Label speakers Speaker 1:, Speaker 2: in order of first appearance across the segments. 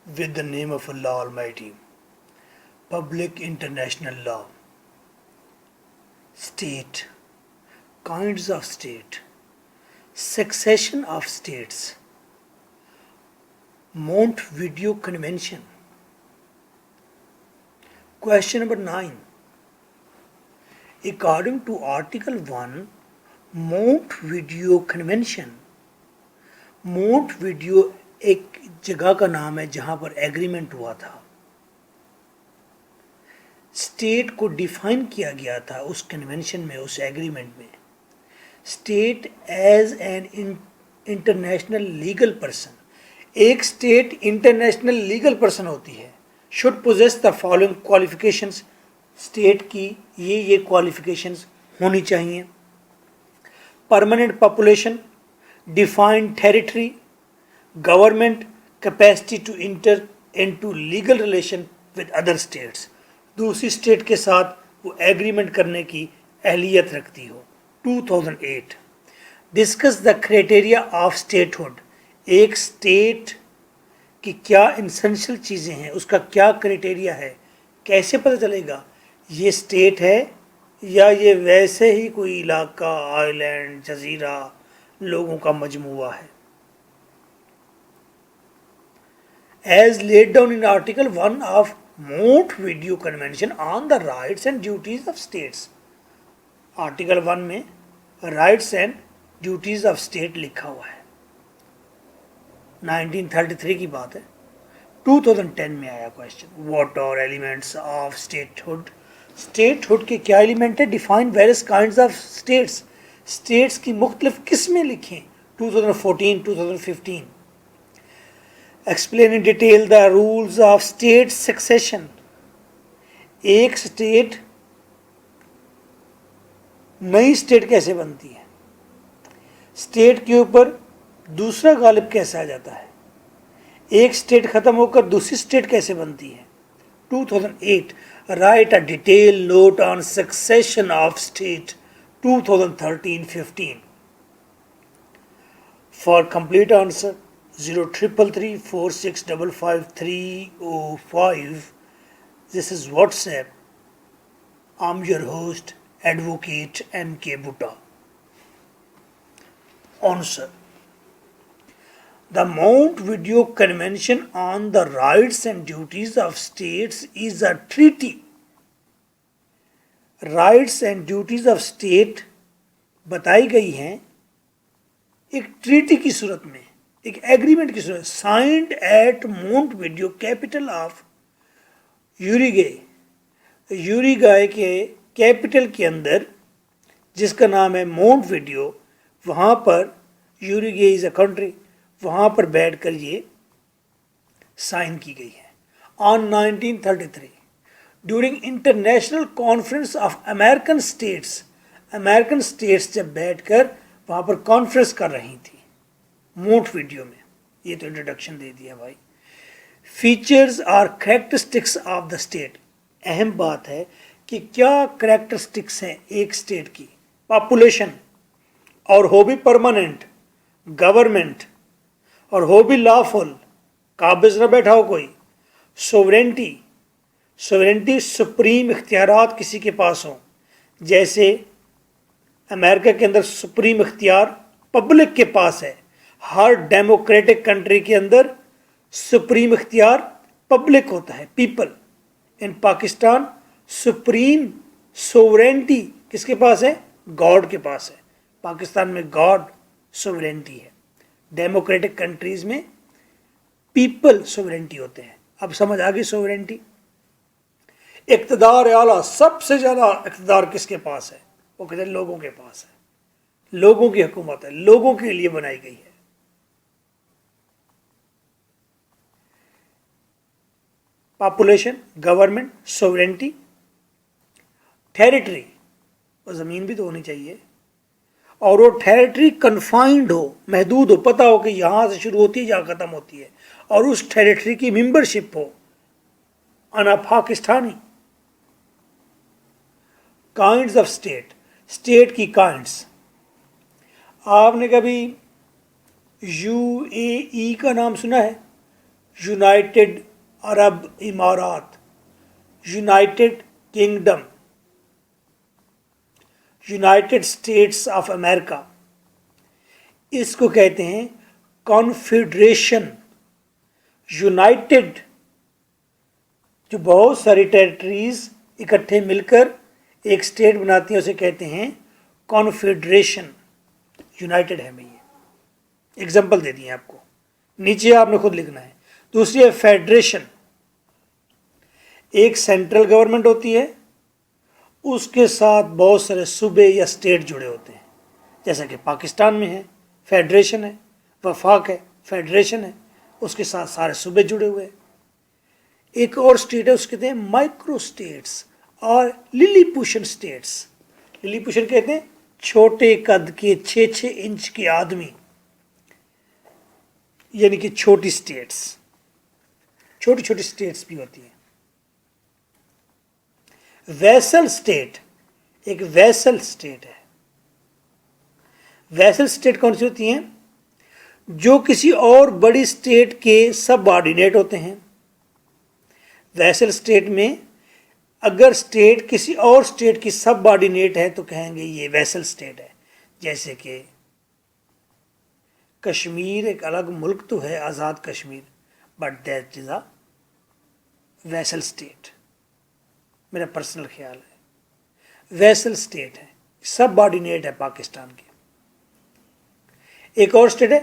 Speaker 1: With the name of Allah Almighty. Public international law. State. Kinds of state. Succession of states. Montevideo Convention. Question number 9. According to Article 1, Montevideo Convention. Montevideo एक जगह का नाम है जहां पर agreement हुआ था. स्टेट को डिफाइन किया गया था उस कन्वेंशन में, उस एग्रीमेंट में. State as an international legal person. एक स्टेट इंटरनेशनल लीगल पर्सन होती है. Should possess the following qualifications. State की ये क्वालिफिकेशंस होनी चाहिए. Permanent population, defined territory, government capacity to enter into legal relation with other states. दूसरी state के साथ वो एग्रीमेंट करने की अहलियत रखती हो. 2008. Discuss the criteria of statehood. एक स्टेट की क्या इसेंशियल चीज़ें हैं, उसका क्या क्राइटेरिया है, कैसे पता चलेगा ये स्टेट है या ये वैसे ही कोई इलाका, आइलैंड, जजीरा, लोगों का मजमुआ है. As laid down in Article 1 of Montevideo Convention on the Rights and Duties of States. Article 1 में Rights and Duties of State लिखा हुआ है. 1933 की बात है. 2010 में आया question. What are elements of statehood? Statehood के क्या एलिमेंट है? Define various kinds of states. States की मुख्तलिफ किस्में लिखें. 2014, 2015. Explain in detail the rules of state succession. एक स्टेट नई स्टेट कैसे बनती है, स्टेट के ऊपर दूसरा गालिब कैसे आ जाता है, एक स्टेट खत्म होकर दूसरी स्टेट कैसे बनती है. 2008. Write a detailed note on succession of state. 2013-15. For complete answer 03334655 This is WhatsApp. I'm your host, Advocate M.K. Butta. Answer. The Montevideo Convention on the Rights and Duties of States is a treaty. Rights and Duties of State बताई गई हैं एक treaty की सूरत में, एक agreement की सूरत. Signed at Montevideo, capital of Uruguay. Uruguay के कैपिटल के अंदर जिसका नाम है मोंटविडियो, वहाँ पर यूरुग्वे इज़ अ कंट्री, वहाँ पर बैठकर ये साइन की गई है. On 1933 during international conference of American states. American states जब बैठकर वहाँ पर कॉन्फ्रेंस कर रही थी मोंटविडियो में. ये तो इंट्रोडक्शन दे दिया भाई. Features or characteristics of the state. अहम बात है कि क्या कैरेक्टरिस्टिक्स हैं एक स्टेट की. पॉपुलेशन, और हो भी परमानेंट. गवर्नमेंट, और हो भी लॉफुल, काबिज न बैठा हो कोई. सोवरेंटी, सोवरेंटी सुप्रीम इख्तियारात किसी के पास हों. जैसे अमेरिका के अंदर सुप्रीम इख्तियार पब्लिक के पास है. हर डेमोक्रेटिक कंट्री के अंदर सुप्रीम इख्तियार पब्लिक होता है, पीपल. इन पाकिस्तान सुप्रीम सोवरेंटी किसके पास है? गॉड के पास है. पाकिस्तान में गॉड सोवरेंटी है. डेमोक्रेटिक कंट्रीज में पीपल सोवरेंटी होते हैं. अब समझ आ गई सोवरेंटी. इक़्तिदार आला, सबसे ज़्यादा इक़्तिदार किसके पास है? वो कहते हैं लोगों के पास है. लोगों की हुकूमत है, लोगों के लिए बनाई गई है. Population, government, sovereignty. टेरिटरी, वो ज़मीन भी तो होनी चाहिए, और वो टेरिटरी कन्फाइंड हो, महदूद हो, पता हो कि यहाँ से शुरू होती है, यहाँ ख़त्म होती है, और उस टेरिटरी की मेंबरशिप हो. अना Pakistani. Kinds of state. State की काइंड्स. आपने कभी UAE का नाम सुना है? यूनाइटेड अरब इमारात, United Kingdom, United States of America, इसको कहते हैं कॉन्फेडरेशन। यूनाइटेड जो बहुत सारी टेरिटरीज इकट्ठे मिलकर एक स्टेट बनाती हैं उसे कहते हैं कॉन्फेडरेशन। यूनाइटेड है भाई, एग्जाम्पल दे दिए आपको, नीचे आपने खुद लिखना है। दूसरी है फेडरेशन। एक सेंट्रल गवर्नमेंट होती है, उसके साथ बहुत सारे सूबे या स्टेट जुड़े होते हैं, जैसा कि पाकिस्तान में है, फेडरेशन है, वफाक है, फेडरेशन है, उसके साथ सारे सूबे जुड़े हुए हैं। एक और स्टेट है, उसके कहते हैं माइक्रो स्टेट्स और लिलीपुशन स्टेट्स। लिलीपुशन कहते हैं छोटे कद के 6-6 इंच के आदमी, यानी कि छोटी स्टेट्स, छोटी छोटी स्टेट्स भी होती हैं। वैसल स्टेट, एक वैसल स्टेट है। वैसल स्टेट कौन सी होती हैं? जो किसी और बड़ी स्टेट के सबऑर्डिनेट होते हैं। वैसल स्टेट में अगर स्टेट किसी और स्टेट की सबऑर्डिनेट है तो कहेंगे ये वैसल स्टेट है। जैसे कि कश्मीर एक अलग मुल्क तो है, आज़ाद Kashmir, but that is a vassal state, मेरा पर्सनल ख्याल है। वैसल स्टेट है, सबऑर्डिनेट है पाकिस्तान के। एक और स्टेट है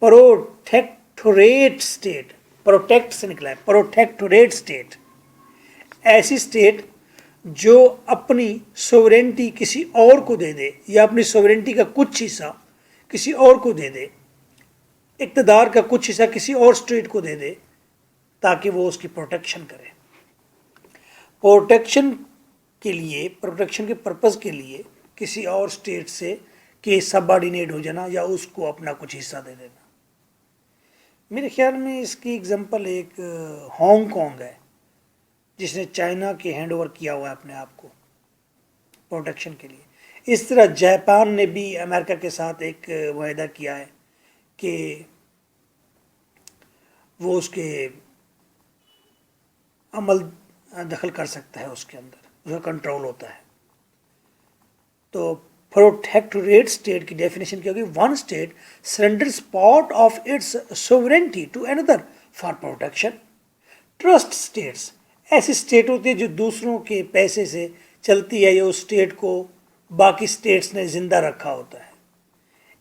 Speaker 1: प्रोटेक्टोरेट स्टेट, प्रोटेक्ट से निकला है, प्रोटेक्टोरेट स्टेट। ऐसी स्टेट जो अपनी सोवरेंटी किसी और को दे दे या अपनी सोवरेंटी का कुछ हिस्सा किसी और को दे दे, इक़्तिदार का कुछ हिस्सा किसी और स्टेट को दे दे ताकि वो उसकी प्रोटेक्शन करे। प्रोटेक्शन के लिए, प्रोटेक्शन के पर्पज़ के लिए किसी और स्टेट से के सबऑर्डिनेट हो जाना या उसको अपना कुछ हिस्सा दे देना। मेरे ख्याल में इसकी एग्जांपल एक हांगकांग है, जिसने चाइना के हैंड ओवर किया हुआ है अपने आप को प्रोटेक्शन के लिए। इस तरह जापान ने भी अमेरिका के साथ एक वायदा किया है कि वो उसके अमल दखल कर सकता है, उसके अंदर उसका कंट्रोल होता है। तो प्रोटेक्टोरेट स्टेट की डेफिनेशन क्या होगी? One state surrenders part of its sovereignty to another for protection. Trust states ऐसी स्टेट होती है जो दूसरों के पैसे से चलती है या उस स्टेट को बाकी स्टेट्स ने जिंदा रखा होता है।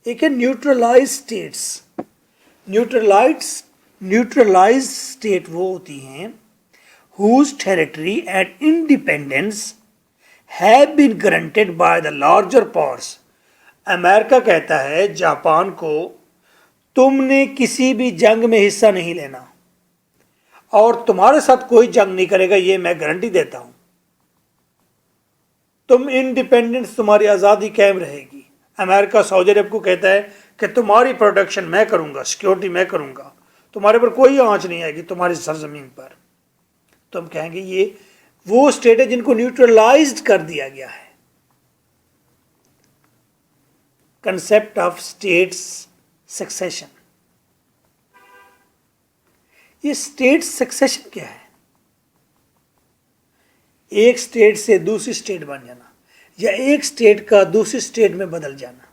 Speaker 1: एक है न्यूट्रलाइज स्टेट्स। न्यूट्रलाइज स्टेट वो होती हैं whose territory and independence have been granted by the larger powers। America कहता है जापान को, तुमने किसी भी जंग में हिस्सा नहीं लेना और तुम्हारे साथ कोई जंग नहीं करेगा, ये मैं गारंटी देता हूं। तुम इंडिपेंडेंस, तुम्हारी आज़ादी कायम रहेगी। अमेरिका सऊदी अरब को कहता है कि तुम्हारी प्रोटेक्शन मैं करूंगा, सिक्योरिटी मैं करूंगा, तुम्हारे पर कोई आंच नहीं आएगी तुम्हारी सरजमीन पर। तो हम कहेंगे ये वो स्टेट है जिनको न्यूट्रलाइज्ड कर दिया गया है। Concept of states succession. ये स्टेट सक्सेशन क्या है? एक स्टेट से दूसरी स्टेट बन जाना या एक स्टेट का दूसरी स्टेट में बदल जाना।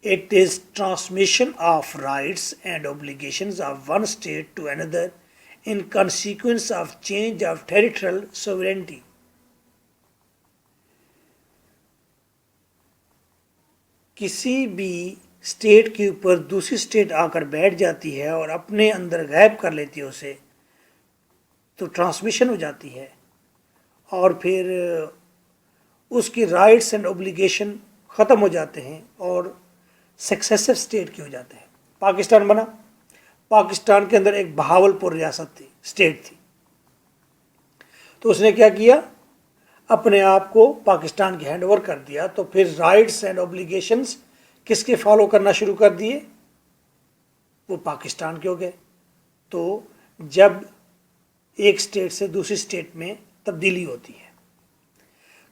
Speaker 1: It is transmission of rights and obligations of one state to another in consequence of change of territorial sovereignty। किसी भी स्टेट के ऊपर दूसरी स्टेट आकर बैठ जाती है और अपने अंदर गायब कर लेती है उसे, तो ट्रांसमिशन हो जाती है और फिर उसकी राइट्स एंड ओब्लिगेशन ख़त्म हो जाते हैं और सक्सेसिव स्टेट के हो जाते हैं। पाकिस्तान बना, पाकिस्तान के अंदर एक बहावलपुर रियासत थी, स्टेट थी, तो उसने क्या किया, अपने आप को पाकिस्तान के हैंड ओवर कर दिया। तो फिर राइट्स एंड ऑब्लिगेशंस किसके फॉलो करना शुरू कर दिए? वो पाकिस्तान के हो गए। तो जब एक स्टेट से दूसरी स्टेट में तब्दीली होती है।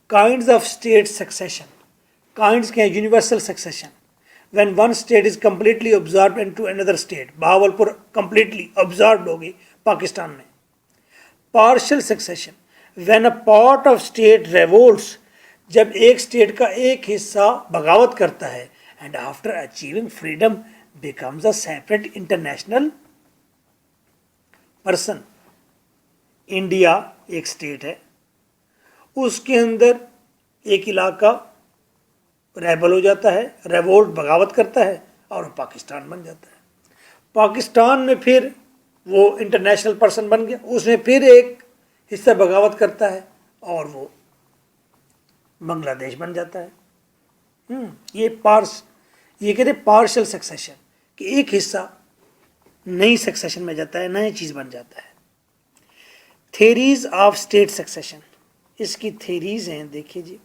Speaker 1: Kinds of state succession, kinds के हैं universal succession, when one state is completely absorbed into another state, Bahawalpur completely absorbed होगी पाकिस्तान में. Partial succession, when a part of state revolts, जब एक स्टेट का एक हिस्सा बगावत करता है, and after achieving freedom becomes a separate international person. India एक स्टेट है, उसके अंदर एक इलाका रेबल हो जाता है, रेवोल्ट बगावत करता है और वो पाकिस्तान बन जाता है. पाकिस्तान में फिर वो इंटरनेशनल पर्सन बन गया, उसमें फिर एक हिस्सा बगावत करता है और वो बांग्लादेश बन जाता है. ये कहते हैं पार्शियल सक्सेशन, कि एक हिस्सा नई सक्सेशन में जाता है, नई चीज़ बन जाता है. थेरीज ऑफ स्टेट सक्सेशन, इसकी थेरीज हैं, देखिए जी.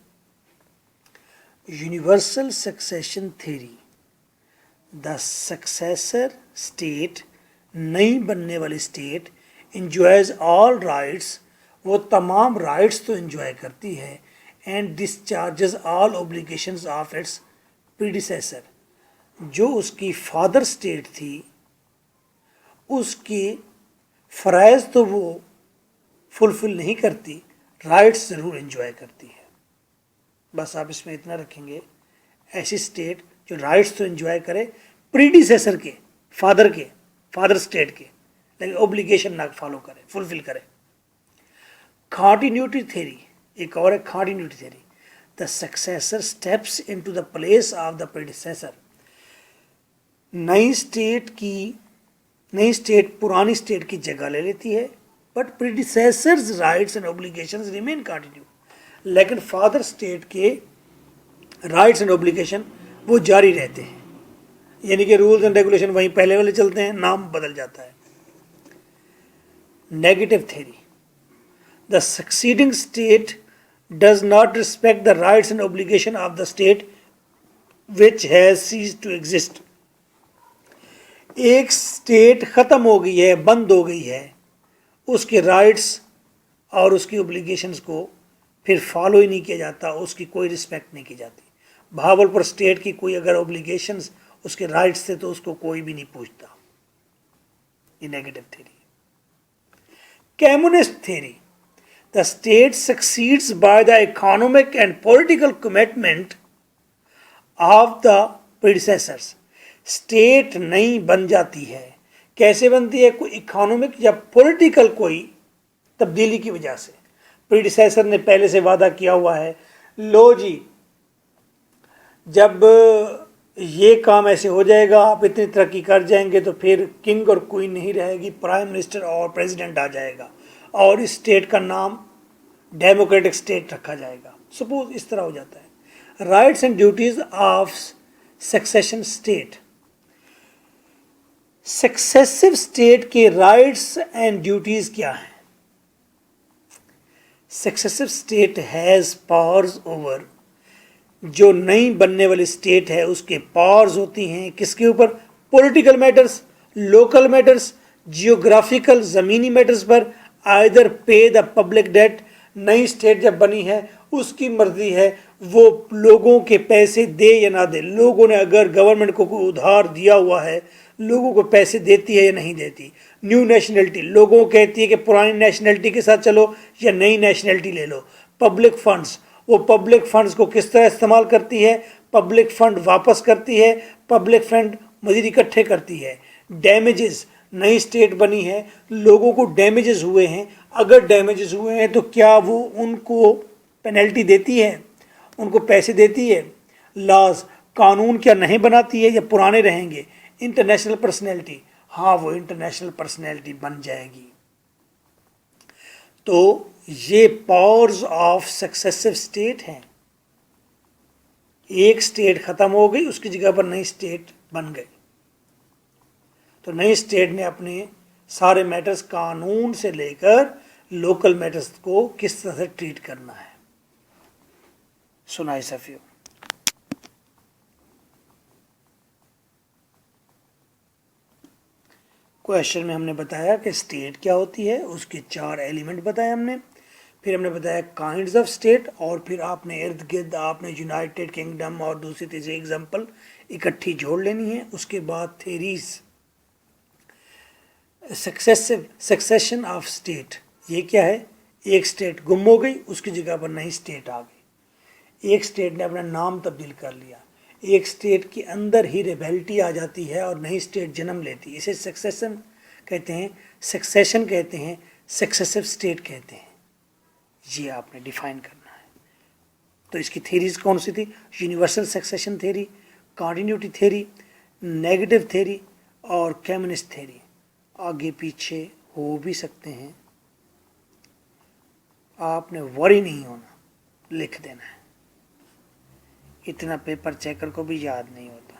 Speaker 1: Universal succession theory, the successor state, नई बनने वाली स्टेट, इंजॉयज ऑल राइट्स, वो तमाम राइट्स तो इंजॉय करती है, and discharges all obligations of its predecessor, जो उसकी फादर स्टेट थी उसकी फ़राइज़ तो वो फुलफिल नहीं करती, राइट्स ज़रूर एंजॉय करती है. बस आप इसमें इतना रखेंगे, ऐसी स्टेट जो राइट्स तो एंजॉय करे प्रीडिसेसर के, फादर स्टेट के, लेकिन ओब्लिगेशन ना फॉलो करे, फुलफिल करे. कॉन्टिन्यूटी थ्योरी, एक और है continuity theory. The successor steps into the place of the predecessor, नई स्टेट पुरानी स्टेट की जगह ले लेती है, but predecessor's rights and obligations remain continue, लेकिन फादर स्टेट के राइट्स एंड ओब्लिगेशन वो जारी रहते हैं, यानी कि रूल्स एंड रेगुलेशन वहीं पहले वाले चलते हैं, नाम बदल जाता है. Negative theory, the succeeding state does not respect the rights and obligation of the state which has ceased to exist. एक स्टेट ख़त्म हो गई है, बंद हो गई है, उसके राइट्स और उसकी ओब्लिगेशंस को फिर फॉलो ही नहीं किया जाता, उसकी कोई रिस्पेक्ट नहीं की जाती. बहावलपुर स्टेट की कोई अगर ओब्लिगेशंस उसके राइट्स थे तो उसको कोई भी नहीं पूछता. ये negative theory. Communist theory, the state succeeds by the economic and political commitment of the predecessors. State नई बन जाती है, कैसे बनती है? कोई इकोनॉमिक या पॉलिटिकल कोई तब्दीली की वजह से. प्रीडिसेसर ने पहले से वादा किया हुआ है, लो जी जब ये काम ऐसे हो जाएगा, आप इतनी तरक्की कर जाएंगे तो फिर किंग और क्वीन नहीं रहेगी, प्राइम मिनिस्टर और प्रेसिडेंट आ जाएगा और इस स्टेट का नाम डेमोक्रेटिक स्टेट रखा जाएगा. सपोज इस तरह हो जाता है. Rights and duties of succession state, successive state के राइट्स एंड ड्यूटीज क्या हैं? Successive state has powers over, जो नई बनने वाली स्टेट है उसके पावर्स होती हैं किसके ऊपर? Political matters, local matters, geographical ज़मीनी मैटर्स पर. आइदर पे द पब्लिक डेट, नई स्टेट जब बनी है उसकी मर्जी है वो लोगों के पैसे दे या ना दे. लोगों ने अगर गवर्नमेंट को कोई उधार दिया हुआ है, लोगों को पैसे देती है या नहीं देती. न्यू नेशनलिटी, लोगों को कहती है कि पुरानी नेशनलिटी के साथ चलो या नई नेशनलिटी ले लो. पब्लिक फंड्स, वो पब्लिक फंड्स को किस तरह इस्तेमाल करती है? पब्लिक फंड वापस करती है, पब्लिक फंड मज़ीद इकट्ठे करती है. डैमेजेस, नई स्टेट बनी है, लोगों को डैमेजेस हुए हैं, अगर डैमेजेस हुए हैं तो क्या वो उनको पेनल्टी देती है, उनको पैसे देती है? लॉज, कानून क्या नहीं बनाती है या पुराने रहेंगे? इंटरनेशनल पर्सनैलिटी, हाँ वो इंटरनेशनल पर्सनैलिटी बन जाएगी. तो ये पावर्स ऑफ सक्सेसिव स्टेट हैं. एक स्टेट ख़त्म हो गई, उसकी जगह पर नई स्टेट बन गई, तो नई स्टेट ने अपने सारे मैटर्स कानून से लेकर लोकल मैटर्स को किस तरह से ट्रीट करना है. सुनाई सफियो. क्वेश्चन में हमने बताया कि स्टेट क्या होती है, उसके 4 एलिमेंट बताए हमने. फिर हमने बताया काइंड्स ऑफ स्टेट, और फिर आपने इर्द गिर्द आपने यूनाइटेड किंगडम और दूसरी तीसरी एग्जाम्पल इकट्ठी जोड़ लेनी है। उसके बाद थेरीज, सक्सेशन ऑफ स्टेट, ये क्या है? एक स्टेट गुम हो गई, उसकी जगह पर नई स्टेट आ गई। एक स्टेट ने अपना नाम तब्दील कर लिया, एक स्टेट के अंदर ही रिबेलिटी आ जाती है और नई स्टेट जन्म लेती है। इसे सक्सेशन कहते हैं, सक्सेशन कहते हैं, सक्सेसिव स्टेट कहते हैं। ये आपने डिफाइन करना है। तो इसकी थेरीज कौन सी थी? Universal succession theory, continuity theory, negative theory और कम्युनिस्ट थेरी। आगे पीछे हो भी सकते हैं, आपने वरी नहीं होना, लिख देना है। इतना पेपर चेकर को भी याद नहीं होता।